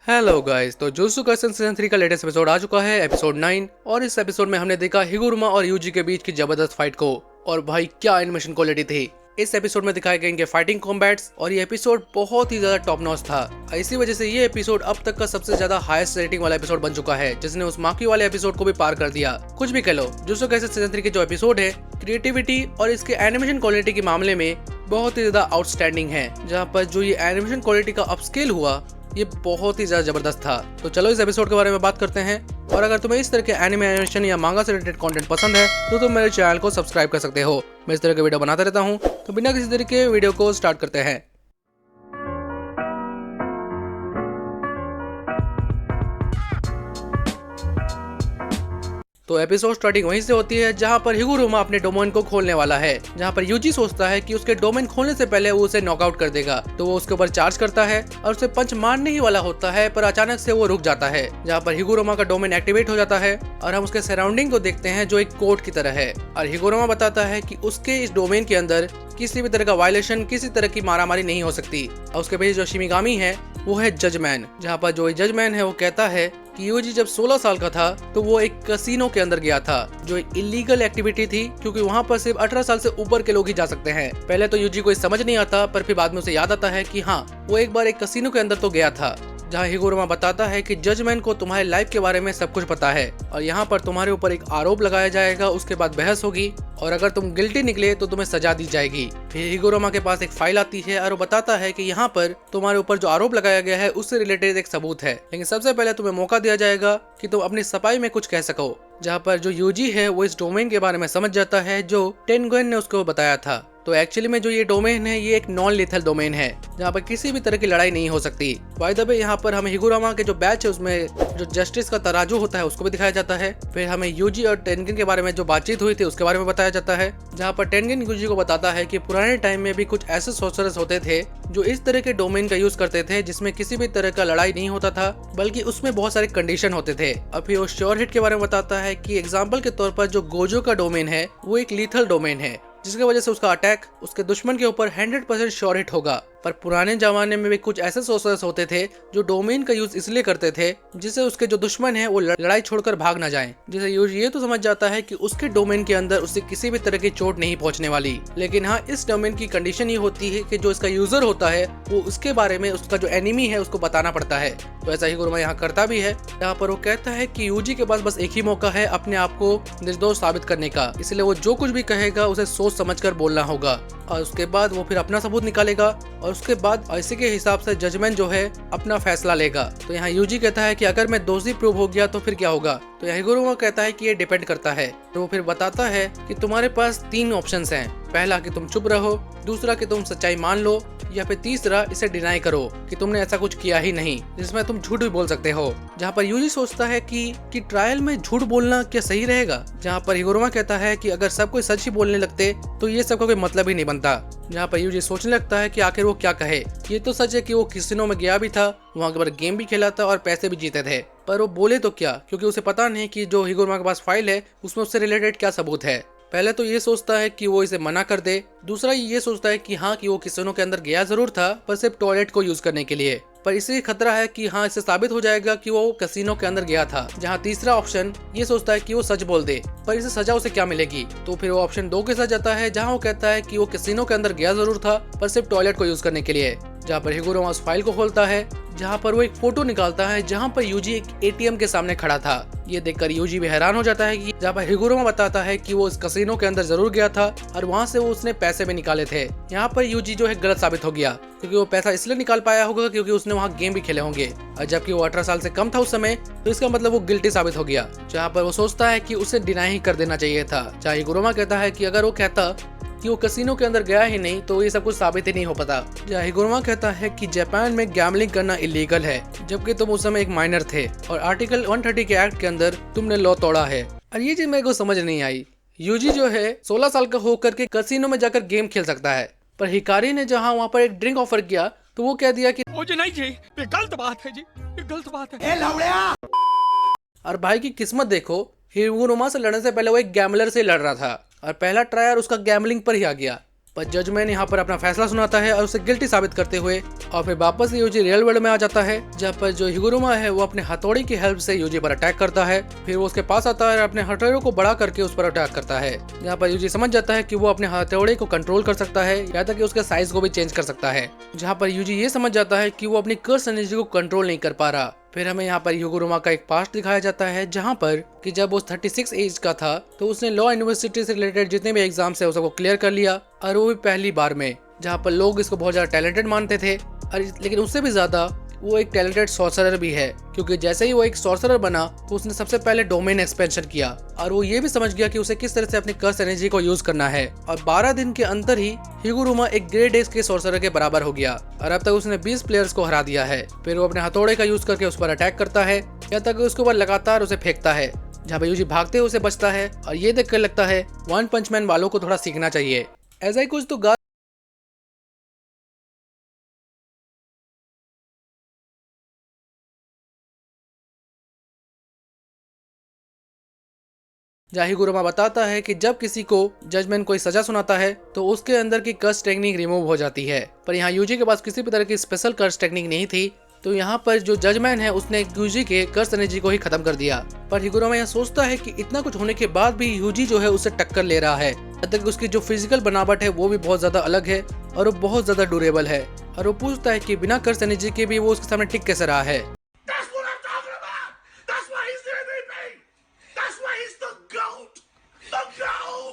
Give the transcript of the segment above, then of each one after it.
Hello guys, तो jujutsu Kaisen season 3 का latest episode आ चुका है, एपिसोड 9। और इस एपिसोड में हमने देखा हिगुरुमा और यूजी के बीच की जबरदस्त फाइट को। और भाई क्या एनिमेशन क्वालिटी थी। इस एपिसोड में दिखाए गए इनके फाइटिंग कॉम्बैट्स और ये एपिसोड बहुत ही ज्यादा टॉप नॉच था। इसी वजह से ये एपिसोड अब तक का सबसे ज्यादा हाईएस्ट रेटिंग वाला एपिसोड बन चुका है, जिसने उस माकी वाले एपिसोड को भी पार कर दिया। कुछ भी कह लो, जुजुत्सु काइसेन सीजन 3 के जो एपिसोड है, क्रिएटिविटी और इसके एनिमेशन क्वालिटी के मामले में बहुत ही ज्यादा आउटस्टैंडिंग है। जहाँ पर जो ये एनिमेशन क्वालिटी का अपस्केल हुआ, ये बहुत ही ज्यादा जबरदस्त था। तो चलो इस एपिसोड के बारे में बात करते हैं। और अगर तुम्हें इस तरह के एनिमे एनिमेशन या मांगा से रिलेटेड कंटेंट पसंद है तो तुम मेरे चैनल को सब्सक्राइब कर सकते हो। मैं इस तरह के वीडियो बनाता रहता हूँ। तो बिना किसी तरह के वीडियो को स्टार्ट करते हैं। तो एपिसोड स्टार्टिंग वहीं से होती है जहां पर हिगुरुमा अपने डोमेन को खोलने वाला है। जहां पर यूजी सोचता है कि उसके डोमेन खोलने से पहले वो उसे नॉकआउट कर देगा, तो वो उसके ऊपर चार्ज करता है और उसे पंच मारने ही वाला होता है, पर अचानक से वो रुक जाता है। जहां पर हिगुरुमा का डोमेन एक्टिवेट हो जाता है और हम उसके सराउंडिंग को देखते हैं जो एक कोर्ट की तरह है। और हिगुरुमा बताता है कि उसके इस डोमेन के अंदर किसी भी तरह का वायलेशन, किसी तरह की मारामारी नहीं हो सकती। और उसके पीछे जो शिमिगामी है वो है जजमैन। जहाँ पर जो जजमैन है वो कहता है कि यूजी जब 16 साल का था तो वो एक कैसीनो के अंदर गया था, जो एक इलीगल एक्टिविटी थी, क्योंकि वहाँ पर सिर्फ 18 साल से ऊपर के लोग ही जा सकते हैं। पहले तो यूजी को समझ नहीं आता, पर फिर बाद में उसे याद आता है कि हाँ, वो एक बार एक कैसीनो के अंदर तो गया था। जहाँ हिगुरुमा बताता है कि जजमैन को तुम्हारे लाइफ के बारे में सब कुछ पता है और यहाँ पर तुम्हारे ऊपर एक आरोप लगाया जाएगा, उसके बाद बहस होगी और अगर तुम गिल्टी निकले तो तुम्हें सजा दी जाएगी। फिर हिगुरुमा के पास एक फाइल आती है और वो बताता है कि यहाँ पर तुम्हारे ऊपर जो आरोप लगाया गया है उससे रिलेटेड एक सबूत है, लेकिन सबसे पहले तुम्हें मौका दिया जाएगा कि तुम अपनी सफाई में कुछ कह सको। जहाँ पर जो यूजी है वो इस डोमेन के बारे में समझ जाता है जो टेनगुएन ने उसको बताया था। तो एक्चुअली में जो ये डोमेन है, ये एक नॉन लिथल डोमेन है जहाँ पर किसी भी तरह की लड़ाई नहीं हो सकती। बाय द वे, यहाँ पर हमें हिगुरुमा के जो बैच है उसमें जो जस्टिस का तराजू होता है उसको भी दिखाया जाता है। फिर हमें यूजी और टेनगिन के बारे में जो बातचीत हुई थी उसके बारे में बताया जाता है, जहाँ पर टेनगिन यूजी को बताता है कि पुराने टाइम में भी कुछ ऐसे सोर्सरर्स होते थे जो इस तरह के डोमेन का यूज करते थे, जिसमें किसी भी तरह का लड़ाई नहीं होता था, बल्कि उसमें बहुत सारे कंडीशन होते थे। और फिर वो श्योर हिट के बारे में बताता है कि एग्जाम्पल के तौर पर जो गोजो का डोमेन है वो एक लीथल डोमेन है, जिसकी वजह से उसका अटैक उसके दुश्मन के ऊपर 100% श्योर हिट होगा। पर पुराने जमाने में भी कुछ ऐसे सोर्सर्स होते थे जो डोमेन का यूज इसलिए करते थे जिससे उसके जो दुश्मन है वो लड़ाई छोड़कर भाग ना जाएं। जिसे यूज ये तो समझ जाता है कि उसके डोमेन के अंदर उसे किसी भी तरह की चोट नहीं पहुंचने वाली, लेकिन हाँ, इस डोमेन की कंडीशन ये होती है कि जो इसका यूजर होता है वो उसके बारे में उसका जो एनिमी है उसको बताना पड़ता है। तो ऐसा हिगुरुमा यहाँ करता भी है, जहाँ पर वो कहता है कि यूजी के पास बस एक ही मौका है अपने आप को निर्दोष साबित करने का, इसलिए वो जो कुछ भी कहेगा उसे सोच समझकर बोलना होगा। और उसके बाद वो फिर अपना सबूत निकालेगा और उसके बाद इसी के हिसाब से जजमेंट जो है अपना फैसला लेगा। तो यहाँ यूजी कहता है कि अगर मैं दोषी प्रूव हो गया तो फिर क्या होगा। तो यहाँ हिगुरुमा कहता है कि ये डिपेंड करता है। तो वो फिर बताता है कि तुम्हारे पास 3 ऑप्शंस हैं। पहला कि तुम चुप रहो, दूसरा कि तुम सच्चाई मान लो, या फिर तीसरा इसे डिनाई करो कि तुमने ऐसा कुछ किया ही नहीं, जिसमें तुम झूठ भी बोल सकते हो। जहाँ पर यूजी सोचता है कि ट्रायल में झूठ बोलना क्या सही रहेगा। जहाँ पर हिगुरुमा कहता है कि अगर सब कोई सच ही बोलने लगते तो ये सब का कोई मतलब ही नहीं बनता। जहाँ पर यूजी सोचने लगता है कि आखिर वो क्या कहे। ये तो सच है कि वो कैसीनो में गया भी था, वहाँ पर गेम भी खेला था और पैसे भी जीते थे, पर वो बोले तो क्या, क्योंकि उसे पता नहीं कि जो हिगुरुमा के पास फाइल है उसमें उससे रिलेटेड क्या सबूत है। पहले तो ये सोचता है कि वो इसे मना कर दे, दूसरा ये सोचता है कि हाँ, कि वो कैसीनो के अंदर गया जरूर था, पर सिर्फ टॉयलेट को यूज करने के लिए, पर इसे खतरा है कि हाँ, इससे साबित हो जाएगा कि वो कैसीनो के अंदर गया था। जहाँ तीसरा ऑप्शन ये सोचता है कि वो सच बोल दे, पर इसे सजा उसे क्या मिलेगी। तो फिर वो ऑप्शन 2 के साथ जाता है, जहाँ वो कहता है कि वो कैसीनो के अंदर गया जरूर था, पर सिर्फ टॉयलेट को यूज करने के लिए। जहाँ पर हिगुरुमा उस फाइल को खोलता है, जहाँ पर वो एक फोटो निकालता है जहाँ पर यूजी एक एटीएम के सामने खड़ा था। ये देखकर यूजी भी हैरान हो जाता है कि जहाँ पर हिगुरुमा बताता है कि वो इस कैसीनो के अंदर जरूर गया था और वहाँ से वो उसने पैसे भी निकाले थे। यहाँ पर यूजी जो है गलत साबित हो गया, क्योंकि वो पैसा इसलिए निकाल पाया होगा क्योंकि उसने वहाँ गेम भी खेले होंगे, और जबकि वो 18 साल से कम था उस समय, तो इसका मतलब वो गिल्टी साबित हो गया। जहाँ पर वो सोचता है कि उसे डिनाई ही कर देना चाहिए था। जहाँ हिगुरुमा कहता है कि अगर वो कहता कि वो कैसीनो के अंदर गया ही नहीं तो ये सब कुछ साबित ही नहीं हो पाता। जहाँ हिगुरुमा कहता है कि जापान में गैम्बलिंग करना इलीगल है, जबकि तुम उस समय एक माइनर थे और आर्टिकल 130 के एक्ट के अंदर तुमने लॉ तोड़ा है। और ये चीज मेरे को समझ नहीं आई। यूजी जो है 16 साल का होकर के कैसीनो में जाकर गेम खेल सकता है, पर हिकारी ने जहाँ वहाँ पर एक ड्रिंक ऑफर किया तो वो कह दिया कि नहीं जी, ये गलत बात है जी, ये गलत बात है। और भाई की किस्मत देखो, हिगुरुमा से लड़ने से पहले वो एक गैमलर से लड़ रहा था और पहला ट्रायल उसका गैमलिंग पर ही आ गया। पर जजमैन यहाँ पर अपना फैसला सुनाता है और उसे गिल्टी साबित करते हुए और फिर वापस यूजी रियल वर्ल्ड में आ जाता है, जहाँ पर जो हिगुरुमा है वो अपने हथौड़ी की हेल्प से यूजी पर अटैक करता है। फिर वो उसके पास आता है और अपने हथौड़े को बड़ा करके उस पर अटैक करता है, जहाँ पर यूजी समझ जाता है कि वो अपने हथौड़े को कंट्रोल कर सकता है, यहाँ तक कि उसके साइज को भी चेंज कर सकता है। जहाँ पर यूजी ये समझ जाता है कि वो अपनी कर्स एनर्जी को कंट्रोल नहीं कर पा रहा। फिर हमें यहाँ पर हिगुरुमा का एक पास्ट दिखाया जाता है, जहाँ पर कि जब वो 36 एज का था तो उसने लॉ यूनिवर्सिटी से रिलेटेड जितने भी एग्जाम्स है उसको क्लियर कर लिया, और वो भी पहली बार में, जहाँ पर लोग इसको बहुत ज्यादा टैलेंटेड मानते थे। लेकिन उससे भी ज्यादा वो एक टैलेंटेड सॉर्सरर भी है, क्योंकि जैसे ही वो एक सॉर्सरर बना तो उसने सबसे पहले डोमेन एक्सपेंशन किया और वो ये भी समझ गया कि उसे किस तरह से अपनी कर्स एनर्जी को यूज करना है। और 12 दिन के अंदर ही हिगुरुमा एक ग्रेड एज के सॉर्सरर के बराबर हो गया और अब तक उसने 20 प्लेयर्स को हरा दिया है। फिर वो अपने हथौड़े का यूज करके उस पर अटैक करता है, यहाँ तक उसके ऊपर लगातार उसे फेंकता है, जहाँ पर यूजी भागते हुए उसे बचता है। और ये देखकर लगता है वन पंच मैन वालों को थोड़ा सीखना चाहिए, ऐसा ही कुछ तो जहाँ हिगुरुमा बताता है कि जब किसी को जजमेंट कोई सजा सुनाता है तो उसके अंदर की कर्स टेक्निक रिमूव हो जाती है, पर यहाँ यूजी के पास किसी भी तरह की स्पेशल कर्स टेक्निक नहीं थी, तो यहाँ पर जो जजमैन है उसने यूजी के कर्स एनर्जी को ही खत्म कर दिया। पर हिगुरुमा यहाँ सोचता है कि इतना कुछ होने के बाद भी यूजी जो है उससे टक्कर ले रहा है, जब तक उसकी जो फिजिकल बनावट है वो भी बहुत ज्यादा अलग है और वो बहुत ज्यादा ड्यूरेबल है। और वो पूछता है कि बिना कर्स एनर्जी के भी वो उसके सामने टिक कैसे रहा है।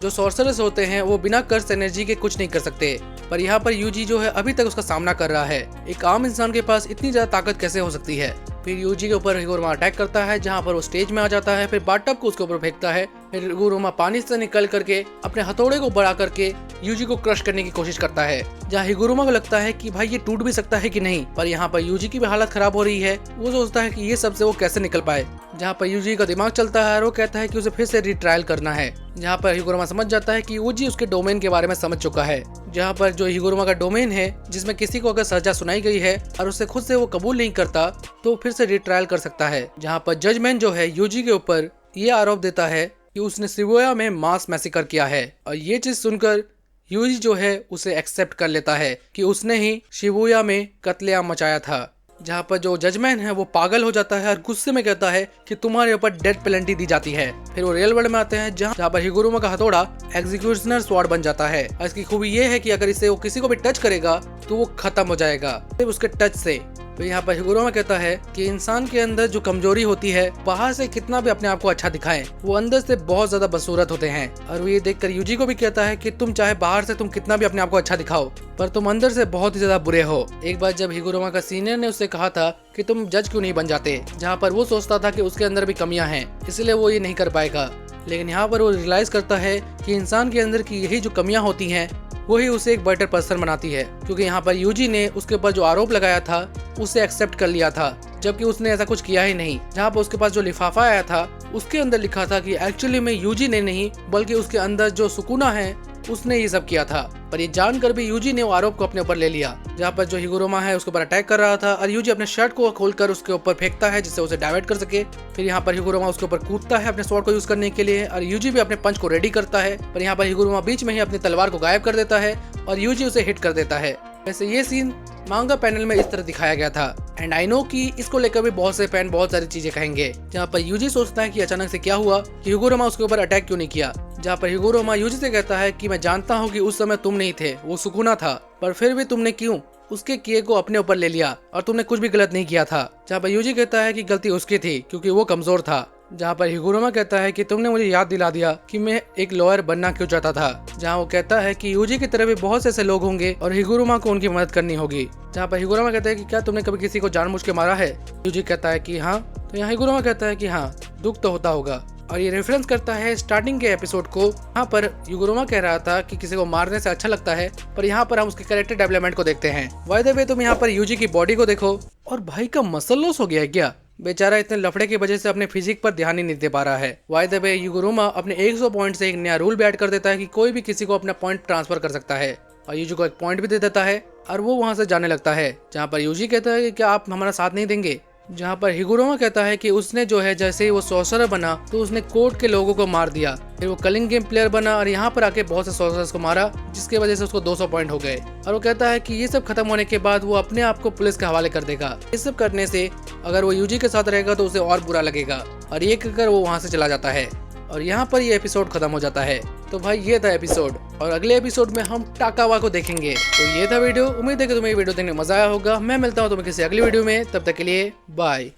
जो सॉर्सरर्स होते हैं वो बिना कर्स एनर्जी के कुछ नहीं कर सकते, पर यहाँ पर यूजी जो है अभी तक उसका सामना कर रहा है। एक आम इंसान के पास इतनी ज्यादा ताकत कैसे हो सकती है। फिर यूजी के ऊपर हिगुरुमा अटैक करता है, जहाँ पर वो स्टेज में आ जाता है, फिर बाथटब को उसके ऊपर फेंकता है। फिर हिगुरुमा पानी से निकल करके अपने हथौड़े को बड़ा करके यूजी को क्रश करने की कोशिश करता है, जहाँ हिगुरुमा को लगता है कि भाई ये टूट भी सकता है कि नहीं, पर यहाँ पर यूजी की भी हालत खराब हो रही है। वो सोचता है कि ये सबसे वो कैसे निकल पाए, जहाँ पर यूजी का दिमाग चलता है और वो कहता है कि उसे फिर से रिट्रायल करना है, जहाँ पर हिगुरुमा समझ जाता है कि यूजी उसके डोमेन के बारे में समझ चुका है, जहाँ पर जो हिगुरुमा का डोमेन है जिसमें किसी को अगर सजा सुनाई गई है और उसे खुद से वो कबूल नहीं करता तो फिर से रिट्रायल कर सकता है। जहाँ पर जजमेंट जो है यूजी के ऊपर ये आरोप देता है कि उसने शिबुया में मास मैसेकर किया है, और ये चीज सुनकर यूजी जो है उसे एक्सेप्ट कर लेता है कि उसने ही शिबुया में कत्लेआम मचाया था। जहाँ पर जो जजमैन है वो पागल हो जाता है और गुस्से में कहता है कि तुम्हारे ऊपर डेथ पेनल्टी दी जाती है। फिर वो रियल वर्ल्ड में आते हैं, जहाँ पर हिगुरुमा का हथौड़ा एग्जीक्यूशनर स्वॉर्ड बन जाता है। और इसकी खूबी ये है कि अगर इसे वो किसी को भी टच करेगा तो वो खत्म हो जाएगा सिर्फ उसके टच से। तो यहाँ पर हिगुरुमा कहता है कि इंसान के अंदर जो कमजोरी होती है, बाहर से कितना भी अपने आप को अच्छा दिखाएं, वो अंदर से बहुत ज्यादा बदसूरत होते हैं। और वो ये देखकर यूजी को भी कहता है कि तुम चाहे बाहर से तुम कितना भी अपने आप को अच्छा दिखाओ, पर तुम अंदर से बहुत ही ज्यादा बुरे हो। एक बार जब हिगुरुमा का सीनियर ने उससे कहा था कि तुम जज क्यों नहीं बन जाते, जहाँ पर वो सोचता था कि उसके अंदर भी कमियां हैं इसलिए वो ये नहीं कर पाएगा, लेकिन यहाँ पर वो रियलाइज करता है कि इंसान के अंदर की यही जो कमियां होती हैं वही उसे एक बेटर पर्सन बनाती है, क्योंकि यहाँ पर यूजी ने उसके ऊपर जो आरोप लगाया था उसे एक्सेप्ट कर लिया था, जबकि उसने ऐसा कुछ किया ही नहीं। जहाँ पर उसके पास जो लिफाफा आया था उसके अंदर लिखा था कि एक्चुअली में यूजी ने नहीं बल्कि उसके अंदर जो सुकुना है उसने ये सब किया था, पर ये जानकर भी यूजी ने वो आरोप को अपने ऊपर ले लिया। जहाँ पर जो हिगुरुमा है उसके ऊपर अटैक कर रहा था और यूजी अपने शर्ट को खोलकर उसके ऊपर फेंकता है जिससे उसे डाइवर्ट कर सके। फिर यहाँ पर हिगुरुमा उसके ऊपर कूदता है अपने स्वॉर्ड को यूज करने के लिए और यूजी भी अपने पंच को रेडी करता है, पर यहाँ पर हिगुरुमा बीच में ही अपनी तलवार को गायब कर देता है और यूजी उसे हिट कर देता है। वैसे ये सीन मांगा पैनल में इस तरह दिखाया गया था, एंड आई नो कि इसको लेकर भी बहुत से फैन बहुत सारी चीजें कहेंगे। जहाँ पर यूजी सोचता है कि अचानक से क्या हुआ कि हिगुरुमा उसके ऊपर अटैक क्यों नहीं किया, जहाँ पर हिगुरुमा यूजी से कहता है कि मैं जानता हूँ कि उस समय तुम नहीं थे, वो सुकुना था, पर फिर भी तुमने क्यों उसके किए को अपने ऊपर ले लिया और तुमने कुछ भी गलत नहीं किया था। जहाँ पर यूजी कहता है कि गलती उसकी थी क्योंकि वो कमजोर था। जहाँ पर हिगुरुमा कहता है कि तुमने मुझे याद दिला दिया कि मैं एक लॉयर बनना क्यों चाहता था। जहाँ वो कहता है कि यूजी की तरह भी बहुत से ऐसे लोग होंगे और हिगुरुमा को उनकी मदद करनी होगी। जहाँ पर हिगुरुमा कहता है कि क्या तुमने कभी किसी को जानबूझ के मारा है। यूजी कहता है कि हाँ, तो यहाँ हिगुरुमा कहता है कि हाँ, दुख तो होता होगा, और ये रेफरेंस करता है स्टार्टिंग के एपिसोड को। यहाँ पर हिगुरुमा कह रहा था कि किसी को मारने से अच्छा लगता है, पर यहाँ पर हम उसके कैरेक्टर डेवलपमेंट को देखते हैं। बाय द वे तुम यहाँ पर यूजी की बॉडी को देखो, और भाई का मसल लॉस हो गया है क्या। बेचारा इतने लफड़े की वजह से अपने फिजिक पर ध्यान ही नहीं दे पा रहा है। बाय द वे हिगुरुमा अपने 100 पॉइंट से एक नया रूल भी ऐड कर देता है कि कोई भी किसी को अपना पॉइंट ट्रांसफर कर सकता है, और यूजी को एक पॉइंट भी दे देता है और वो वहाँ से जाने लगता है। जहाँ पर यूजी कहता है कि क्या आप हमारा साथ नहीं देंगे। जहाँ पर हिगुरोमा कहता है कि उसने जो है जैसे ही वो सॉर्सरर बना तो उसने कोर्ट के लोगों को मार दिया, फिर वो कलिंग गेम प्लेयर बना और यहाँ पर आके बहुत से सॉर्सरर्स को मारा, जिसकी वजह से उसको 200 पॉइंट हो गए। और वो कहता है कि ये सब खत्म होने के बाद वो अपने आप को पुलिस के हवाले कर देगा। ये सब करने से अगर वो यूजी के साथ रहेगा तो उसे और बुरा लगेगा, और ये कहकर वो वहाँ से चला जाता है। और यहाँ पर ये एपिसोड खत्म हो जाता है। तो भाई ये था एपिसोड, और अगले एपिसोड में हम टाकावा को देखेंगे। तो ये था वीडियो। उम्मीद है कि तुम्हें ये वीडियो देखने में मजा आया होगा। मैं मिलता हूँ तुम्हें किसी अगली वीडियो में, तब तक के लिए बाय।